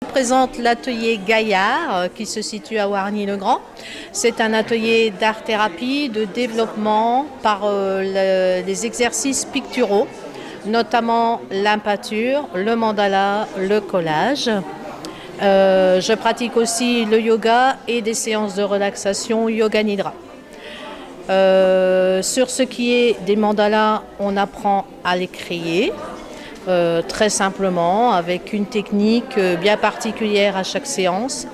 Je présente l'atelier Gaillard qui se situe à Wargny-le-Grand. C'est un atelier d'art-thérapie, de développement par les exercices picturaux, notamment l'impeinture, le mandala, le collage. Je pratique aussi le yoga et des séances de relaxation Yoga Nidra. Sur ce qui est des mandalas, on apprend à les créer. Très simplement, avec une technique bien particulière à chaque séance.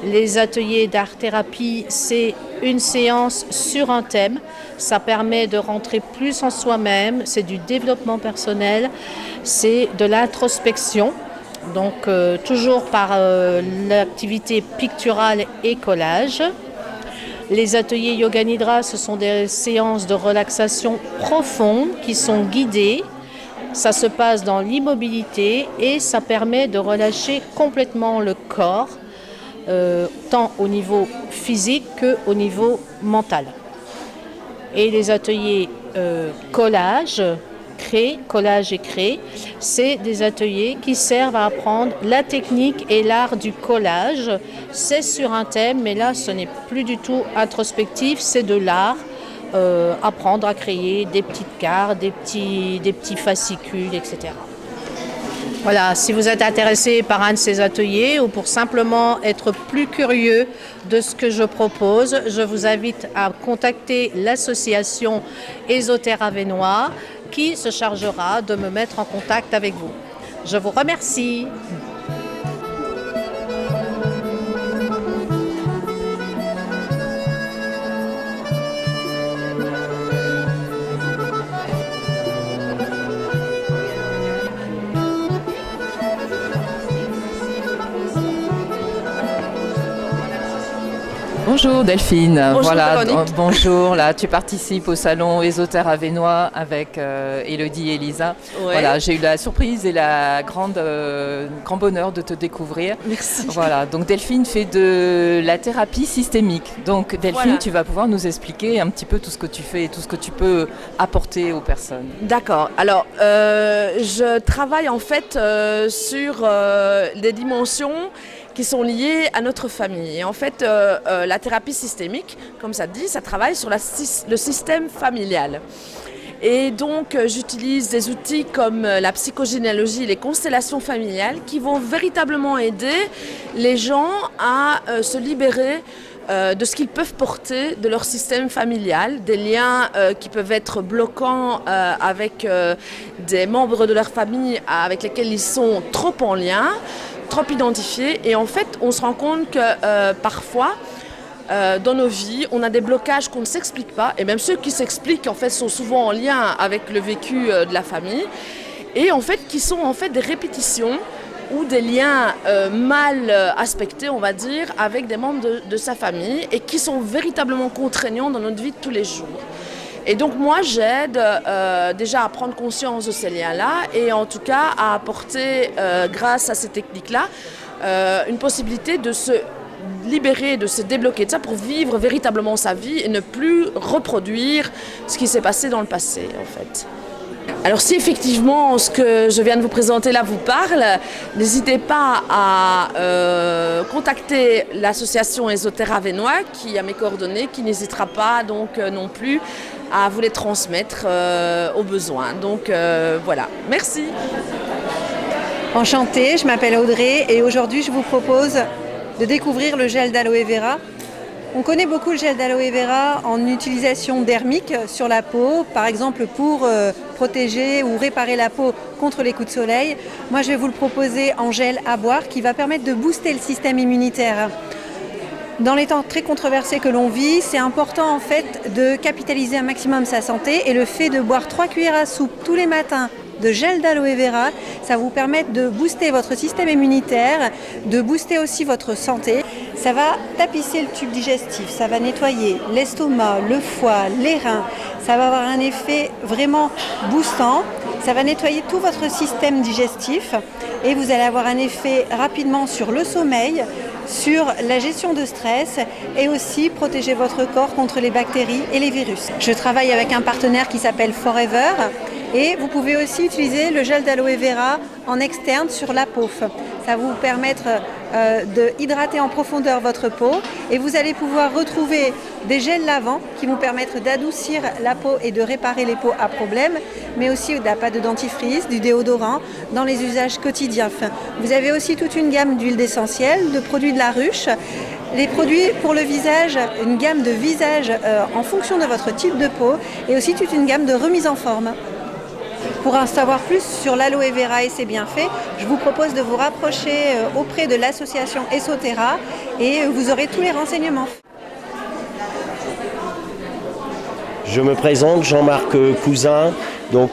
Les ateliers d'art-thérapie, c'est une séance sur un thème. Ça permet de rentrer plus en soi-même, c'est du développement personnel, c'est de l'introspection. Donc toujours par l'activité picturale et collage. Les ateliers Yoga Nidra, ce sont des séances de relaxation profonde qui sont guidées. Ça se passe dans l'immobilité et ça permet de relâcher complètement le corps, tant au niveau physique qu'au niveau mental. Et les ateliers collage et créer, c'est des ateliers qui servent à apprendre la technique et l'art du collage. C'est sur un thème, mais là ce n'est plus du tout introspectif, c'est de l'art. Apprendre à créer des petites cartes, des petits fascicules, etc. Voilà, si vous êtes intéressé par un de ces ateliers ou pour simplement être plus curieux de ce que je propose, je vous invite à contacter l'association Ésoter Avesnois qui se chargera de me mettre en contact avec vous. Je vous remercie. Bonjour Delphine. Bonjour voilà, Véronique. Bonjour, là tu participes au salon Ésoter Avesnois avec Élodie et Elisa. Ouais. Voilà, j'ai eu la surprise et la grand bonheur de te découvrir. Merci. Voilà, donc Delphine fait de la thérapie systémique. Donc Delphine, Voilà. tu vas pouvoir nous expliquer un petit peu tout ce que tu fais et tout ce que tu peux apporter aux personnes. D'accord. Alors, je travaille en fait sur des dimensions qui sont liées à notre famille. Et en fait, la thérapie systémique, comme ça dit, ça travaille sur le système familial. Et donc, j'utilise des outils comme la psychogénéalogie et les constellations familiales qui vont véritablement aider les gens à se libérer de ce qu'ils peuvent porter de leur système familial, des liens qui peuvent être bloquants avec des membres de leur famille avec lesquels ils sont trop en lien, trop identifiés. Et en fait, on se rend compte que parfois, dans nos vies, on a des blocages qu'on ne s'explique pas, et même ceux qui s'expliquent en fait sont souvent en lien avec le vécu de la famille, et en fait qui sont en fait des répétitions ou des liens mal aspectés, on va dire, avec des membres de sa famille et qui sont véritablement contraignants dans notre vie de tous les jours. Et donc moi j'aide déjà à prendre conscience de ces liens-là et en tout cas à apporter, grâce à ces techniques-là, une possibilité de se libérer, de se débloquer de ça pour vivre véritablement sa vie et ne plus reproduire ce qui s'est passé dans le passé en fait. Alors si effectivement ce que je viens de vous présenter là vous parle, n'hésitez pas à contacter l'association Ésoter Avesnois qui a mes coordonnées, qui n'hésitera pas donc non plus à vous les transmettre au besoin. Donc voilà, merci. Enchantée, je m'appelle Audrey et aujourd'hui je vous propose de découvrir le gel d'aloe vera. On connaît beaucoup le gel d'aloe vera en utilisation dermique sur la peau, par exemple pour protéger ou réparer la peau contre les coups de soleil. Moi, je vais vous le proposer en gel à boire qui va permettre de booster le système immunitaire. Dans les temps très controversés que l'on vit, c'est important en fait de capitaliser un maximum sa santé et le fait de boire 3 cuillères à soupe tous les matins de gel d'aloe vera, ça va vous permettre de booster votre système immunitaire, de booster aussi votre santé. Ça va tapisser le tube digestif, ça va nettoyer l'estomac, le foie, les reins. Ça va avoir un effet vraiment boostant. Ça va nettoyer tout votre système digestif et vous allez avoir un effet rapidement sur le sommeil, sur la gestion de stress et aussi protéger votre corps contre les bactéries et les virus. Je travaille avec un partenaire qui s'appelle Forever et vous pouvez aussi utiliser le gel d'aloe vera en externe sur la peau. Ça va vous permettre de hydrater en profondeur votre peau et vous allez pouvoir retrouver des gels lavants qui vont permettre d'adoucir la peau et de réparer les peaux à problème, mais aussi de la pâte de dentifrice, du déodorant dans les usages quotidiens. Vous avez aussi toute une gamme d'huiles essentielles, de produits de la ruche, les produits pour le visage, une gamme de visage en fonction de votre type de peau et aussi toute une gamme de remise en forme. Pour en savoir plus sur l'aloe vera et ses bienfaits, je vous propose de vous rapprocher auprès de l'association Esoterra et vous aurez tous les renseignements. Je me présente, Jean-Marc Cousin, donc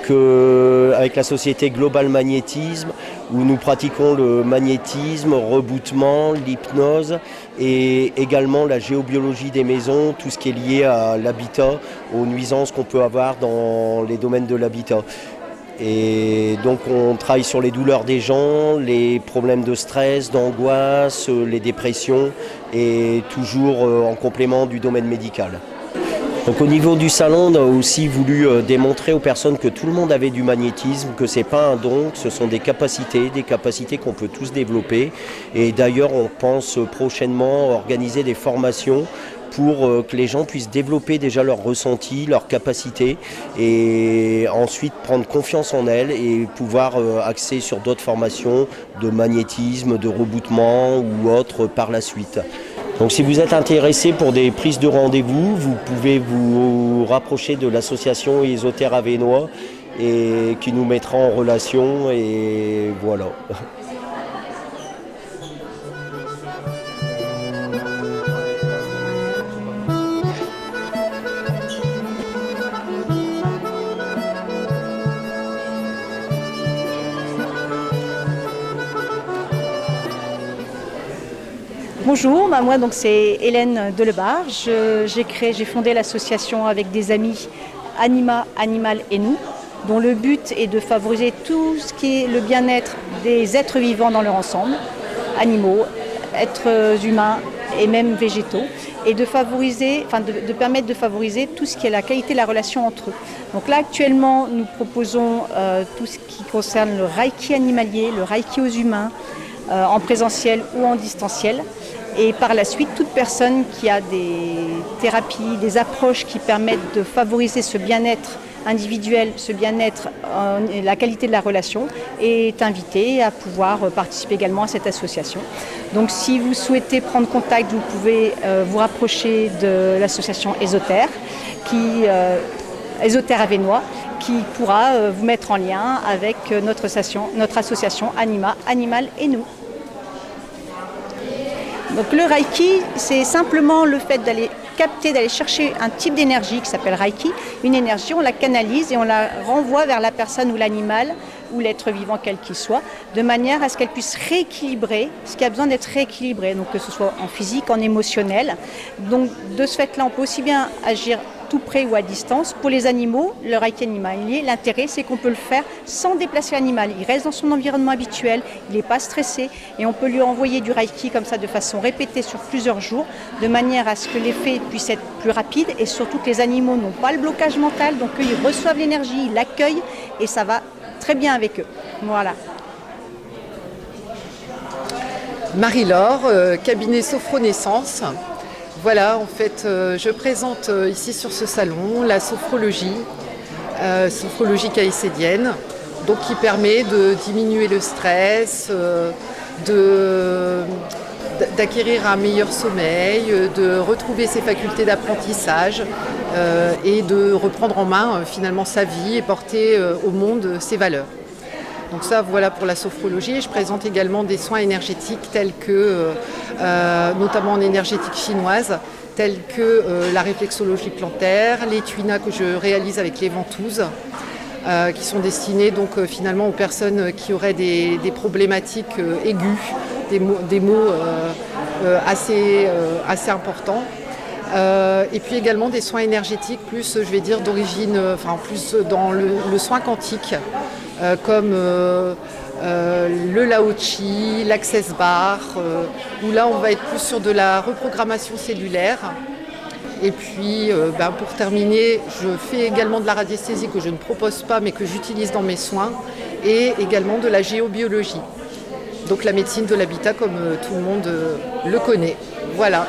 avec la société Global Magnétisme, où nous pratiquons le magnétisme, reboutement, l'hypnose et également la géobiologie des maisons, tout ce qui est lié à l'habitat, aux nuisances qu'on peut avoir dans les domaines de l'habitat. Et donc on travaille sur les douleurs des gens, les problèmes de stress, d'angoisse, les dépressions et toujours en complément du domaine médical. Donc au niveau du salon, on a aussi voulu démontrer aux personnes que tout le monde avait du magnétisme, que ce n'est pas un don, que ce sont des capacités qu'on peut tous développer. Et d'ailleurs, on pense prochainement organiser des formations pour que les gens puissent développer déjà leurs ressentis, leurs capacités et ensuite prendre confiance en elles et pouvoir axer sur d'autres formations de magnétisme, de reboutement ou autres par la suite. Donc si vous êtes intéressé pour des prises de rendez-vous, vous pouvez vous rapprocher de l'association Esoterra Avesnois et qui nous mettra en relation et voilà. Bonjour, moi donc c'est Hélène Delebar. J'ai fondé l'association avec des amis Anima, Animal et nous, dont le but est de favoriser tout ce qui est le bien-être des êtres vivants dans leur ensemble, animaux, êtres humains et même végétaux, et de permettre de favoriser tout ce qui est la qualité de la relation entre eux. Donc là actuellement nous proposons tout ce qui concerne le Reiki animalier, le Reiki aux humains, en présentiel ou en distanciel. Et par la suite, toute personne qui a des thérapies, des approches qui permettent de favoriser ce bien-être individuel, ce bien-être, la qualité de la relation, est invitée à pouvoir participer également à cette association. Donc si vous souhaitez prendre contact, vous pouvez vous rapprocher de l'association Esoterra, Esoterra Avesnois, qui pourra vous mettre en lien avec notre association Anima, Animal et nous. Donc le Reiki, c'est simplement le fait d'aller chercher un type d'énergie qui s'appelle Reiki. Une énergie, on la canalise et on la renvoie vers la personne ou l'animal ou l'être vivant quel qu'il soit, de manière à ce qu'elle puisse rééquilibrer ce qui a besoin d'être rééquilibré, donc que ce soit en physique, en émotionnel. Donc de ce fait-là, on peut aussi bien agir tout près ou à distance. Pour les animaux, le Reiki animalier, l'intérêt c'est qu'on peut le faire sans déplacer l'animal. Il reste dans son environnement habituel, il n'est pas stressé et on peut lui envoyer du Reiki comme ça de façon répétée sur plusieurs jours, de manière à ce que l'effet puisse être plus rapide et surtout que les animaux n'ont pas le blocage mental, donc eux, ils reçoivent l'énergie, ils l'accueillent et ça va très bien avec eux. Voilà. Marie-Laure, cabinet Sophronaissance. Voilà, en fait, je présente ici sur ce salon la sophrologie caïcédienne, donc qui permet de diminuer le stress, d'acquérir un meilleur sommeil, de retrouver ses facultés d'apprentissage et de reprendre en main finalement sa vie et porter au monde ses valeurs. Donc ça, voilà pour la sophrologie. Je présente également des soins énergétiques tels que, notamment en énergétique chinoise, tels que la réflexologie plantaire, les tuinas que je réalise avec les ventouses, qui sont destinées donc finalement aux personnes qui auraient des problématiques aiguës, des maux assez importants. Et puis également des soins énergétiques plus, je vais dire, d'origine, plus dans le soin quantique, comme le Lao Chi, l'Access Bar, où là on va être plus sur de la reprogrammation cellulaire. Et puis pour terminer, je fais également de la radiesthésie que je ne propose pas mais que j'utilise dans mes soins et également de la géobiologie. Donc la médecine de l'habitat comme tout le monde le connaît. Voilà.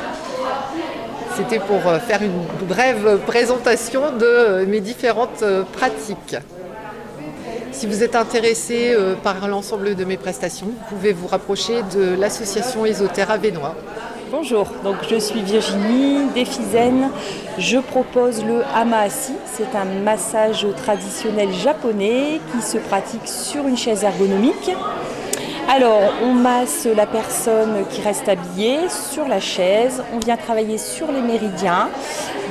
C'était pour faire une brève présentation de mes différentes pratiques. Si vous êtes intéressé par l'ensemble de mes prestations, vous pouvez vous rapprocher de l'association Ésotère Avesnois. Bonjour, donc je suis Virginie Defizen. Je propose le hamaasi. C'est un massage traditionnel japonais qui se pratique sur une chaise ergonomique. Alors, on masse la personne qui reste habillée sur la chaise. On vient travailler sur les méridiens.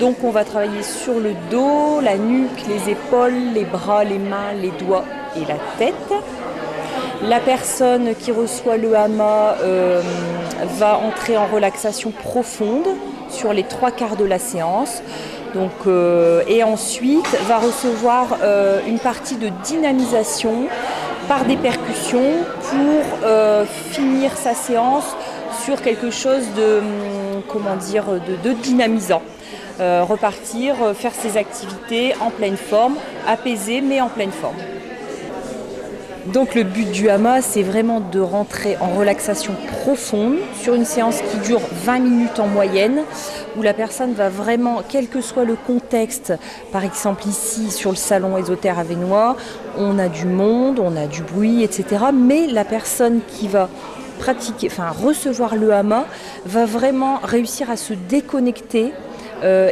Donc, on va travailler sur le dos, la nuque, les épaules, les bras, les mains, les doigts et la tête. La personne qui reçoit le hama va entrer en relaxation profonde sur les 3/4 de la séance. Donc, et ensuite va recevoir une partie de dynamisation par des percussions pour finir sa séance sur quelque chose de dynamisant. Repartir, faire ses activités en pleine forme, apaisé mais en pleine forme. Donc le but du hama, c'est vraiment de rentrer en relaxation profonde sur une séance qui dure 20 minutes en moyenne, où la personne va vraiment, quel que soit le contexte, par exemple ici sur le salon Ésotère Avesnois, on a du monde, on a du bruit, etc. Mais la personne qui va recevoir le hama va vraiment réussir à se déconnecter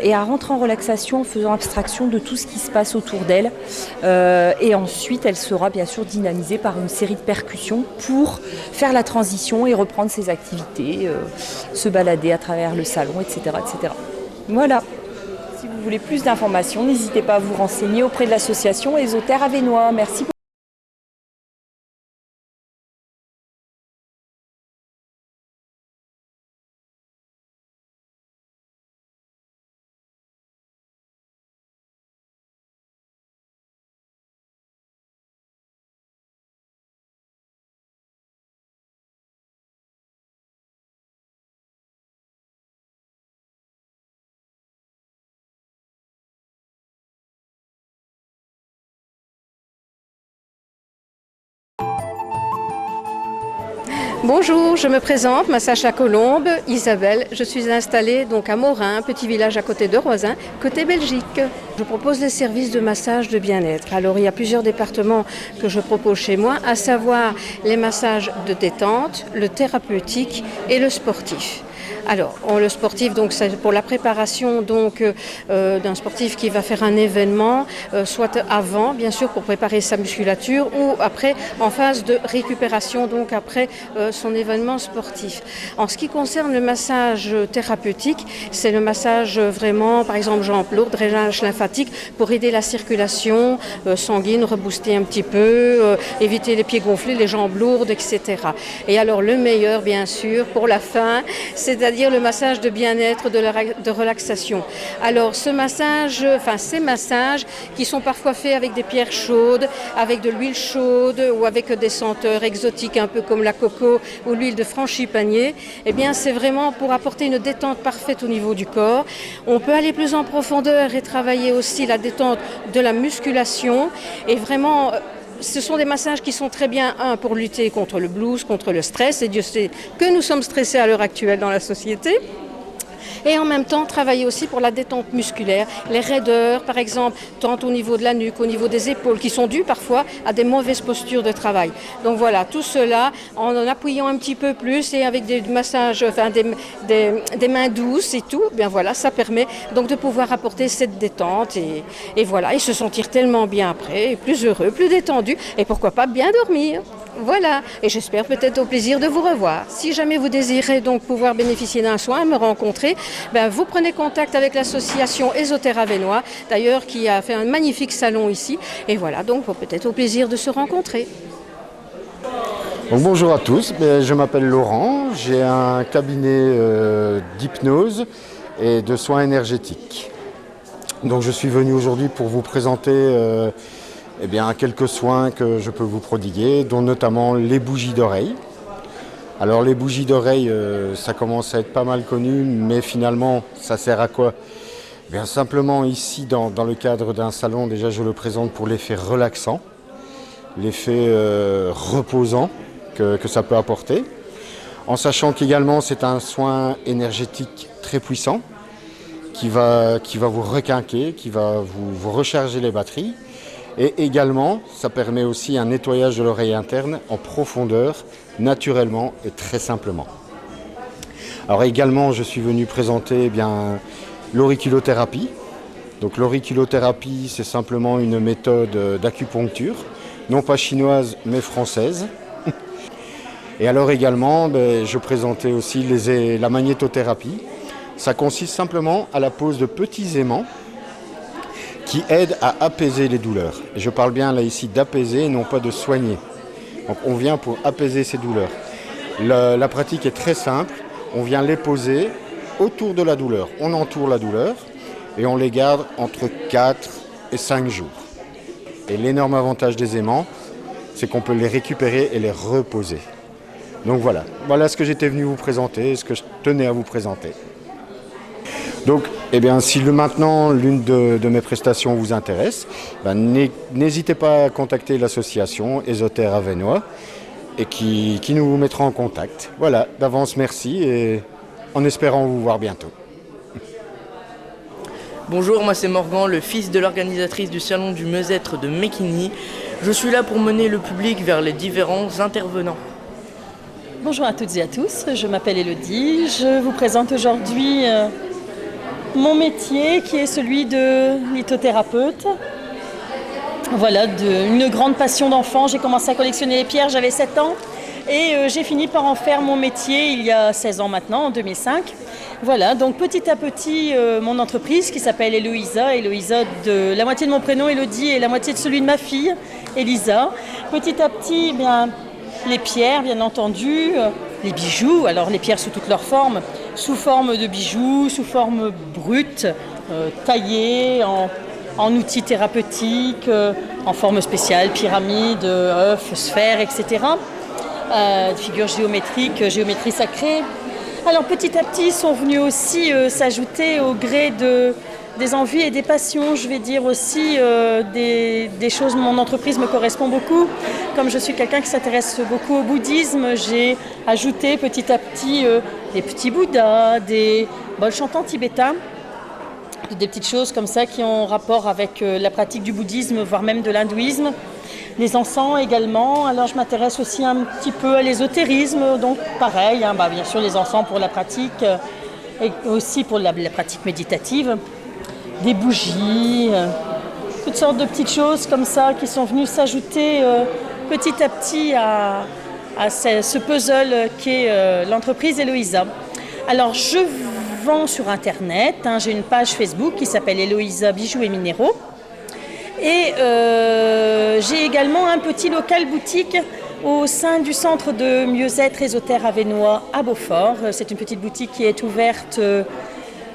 et à rentrer en relaxation en faisant abstraction de tout ce qui se passe autour d'elle. Et ensuite, elle sera bien sûr dynamisée par une série de percussions pour faire la transition et reprendre ses activités, se balader à travers le salon, etc., etc. Voilà. Si vous voulez plus d'informations, n'hésitez pas à vous renseigner auprès de l'association Ésotère Avesnois. Merci beaucoup. Bonjour, je me présente, massage à Colombe, Isabelle. Je suis installée donc à Morin, petit village à côté de Roisin, côté Belgique. Je propose des services de massage de bien-être. Alors il y a plusieurs départements que je propose chez moi, à savoir les massages de détente, le thérapeutique et le sportif. Alors, le sportif, donc, c'est pour la préparation d'un sportif qui va faire un événement, soit avant, bien sûr, pour préparer sa musculature, ou après, en phase de récupération, donc après son événement sportif. En ce qui concerne le massage thérapeutique, c'est le massage vraiment, par exemple, jambes lourdes, drainage lymphatique, pour aider la circulation sanguine, rebooster un petit peu, éviter les pieds gonflés, les jambes lourdes, etc. Et alors, le meilleur, bien sûr, pour la fin, c'est-à-dire le massage de bien-être, de relaxation. Alors ces massages qui sont parfois faits avec des pierres chaudes, avec de l'huile chaude ou avec des senteurs exotiques un peu comme la coco ou l'huile de frangipanier, eh bien c'est vraiment pour apporter une détente parfaite au niveau du corps. On peut aller plus en profondeur et travailler aussi la détente de la musculation et vraiment ce sont des massages qui sont très bien, pour lutter contre le blues, contre le stress, et Dieu sait que nous sommes stressés à l'heure actuelle dans la société. Et en même temps, travailler aussi pour la détente musculaire, les raideurs, par exemple, tant au niveau de la nuque, au niveau des épaules, qui sont dues parfois à des mauvaises postures de travail. Donc voilà, tout cela en appuyant un petit peu plus et avec des massages, des mains douces et tout, bien voilà, ça permet donc de pouvoir apporter cette détente et voilà, et se sentir tellement bien après, plus heureux, plus détendu, et pourquoi pas bien dormir. Voilà, et j'espère peut-être au plaisir de vous revoir. Si jamais vous désirez donc pouvoir bénéficier d'un soin, me rencontrer, vous prenez contact avec l'association Ésotère Avesnois, d'ailleurs qui a fait un magnifique salon ici, et voilà, donc peut-être au plaisir de se rencontrer. Donc, bonjour à tous, je m'appelle Laurent, j'ai un cabinet d'hypnose et de soins énergétiques. Donc je suis venu aujourd'hui pour vous présenter quelques soins que je peux vous prodiguer, dont notamment les bougies d'oreille. Alors les bougies d'oreille, ça commence à être pas mal connu, mais finalement, ça sert à quoi ? Bien simplement ici, dans le cadre d'un salon, déjà je le présente pour l'effet relaxant, l'effet reposant que ça peut apporter. En sachant qu'également c'est un soin énergétique très puissant qui va vous requinquer, qui va vous recharger les batteries. Et également, ça permet aussi un nettoyage de l'oreille interne en profondeur, naturellement et très simplement. Alors également, je suis venu présenter l'auriculothérapie. Donc l'auriculothérapie, c'est simplement une méthode d'acupuncture, non pas chinoise mais française. Et alors également, je présentais aussi la magnétothérapie. Ça consiste simplement à la pose de petits aimants qui aident à apaiser les douleurs. Et je parle bien là ici d'apaiser et non pas de soigner. Donc on vient pour apaiser ces douleurs. La pratique est très simple. On vient les poser autour de la douleur. On entoure la douleur et on les garde entre 4 et 5 jours. Et l'énorme avantage des aimants, c'est qu'on peut les récupérer et les reposer. Donc voilà ce que j'étais venu vous présenter, ce que je tenais à vous présenter. Donc, si maintenant l'une de mes prestations vous intéresse, n'hésitez pas à contacter l'association Ésotère Avesnois et qui nous mettra en contact. Voilà, d'avance merci et en espérant vous voir bientôt. Bonjour, moi c'est Morgan, le fils de l'organisatrice du salon du mieux-être de Mekini. Je suis là pour mener le public vers les différents intervenants. Bonjour à toutes et à tous, je m'appelle Elodie. Je vous présente aujourd'hui mon métier qui est celui de lithothérapeute. Voilà, une grande passion d'enfant. J'ai commencé à collectionner les pierres, j'avais 7 ans et j'ai fini par en faire mon métier il y a 16 ans maintenant, en 2005. Voilà, donc petit à petit, mon entreprise qui s'appelle Eloïsa, de la moitié de mon prénom Elodie et la moitié de celui de ma fille, Elisa. Petit à petit, les pierres, bien entendu, les bijoux, alors les pierres sous toutes leurs formes, sous forme de bijoux, sous forme brute, taillées en outils thérapeutiques, en forme spéciale, pyramides, œufs, sphères, etc. Figures géométriques, géométrie sacrée. Alors petit à petit sont venus aussi s'ajouter au gré des envies et des passions, je vais dire aussi des choses. Mon entreprise me correspond beaucoup. Comme je suis quelqu'un qui s'intéresse beaucoup au bouddhisme, j'ai ajouté petit à petit des petits bouddhas, des bols chantants tibétains, des petites choses comme ça qui ont rapport avec la pratique du bouddhisme, voire même de l'hindouisme. Les encens également, alors je m'intéresse aussi un petit peu à l'ésotérisme, donc pareil, bien sûr les encens pour la pratique et aussi pour la pratique méditative. Des bougies, toutes sortes de petites choses comme ça qui sont venues s'ajouter petit à petit à ce puzzle qu'est l'entreprise Eloïsa. Alors je vends sur internet, j'ai une page Facebook qui s'appelle Eloïsa Bijoux et Minéraux. Et j'ai également un petit local boutique au sein du centre de mieux-être Ésotère Avesnois à Beaufort. C'est une petite boutique qui est ouverte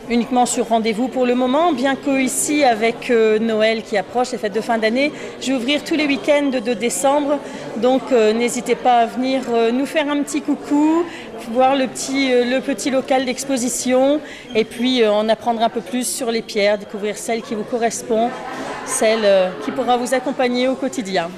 uniquement sur rendez-vous pour le moment, bien que ici avec Noël qui approche, les fêtes de fin d'année, je vais ouvrir tous les week-ends de décembre. Donc n'hésitez pas à venir nous faire un petit coucou, voir le petit local d'exposition et puis en apprendre un peu plus sur les pierres, découvrir celle qui vous correspond, celle qui pourra vous accompagner au quotidien.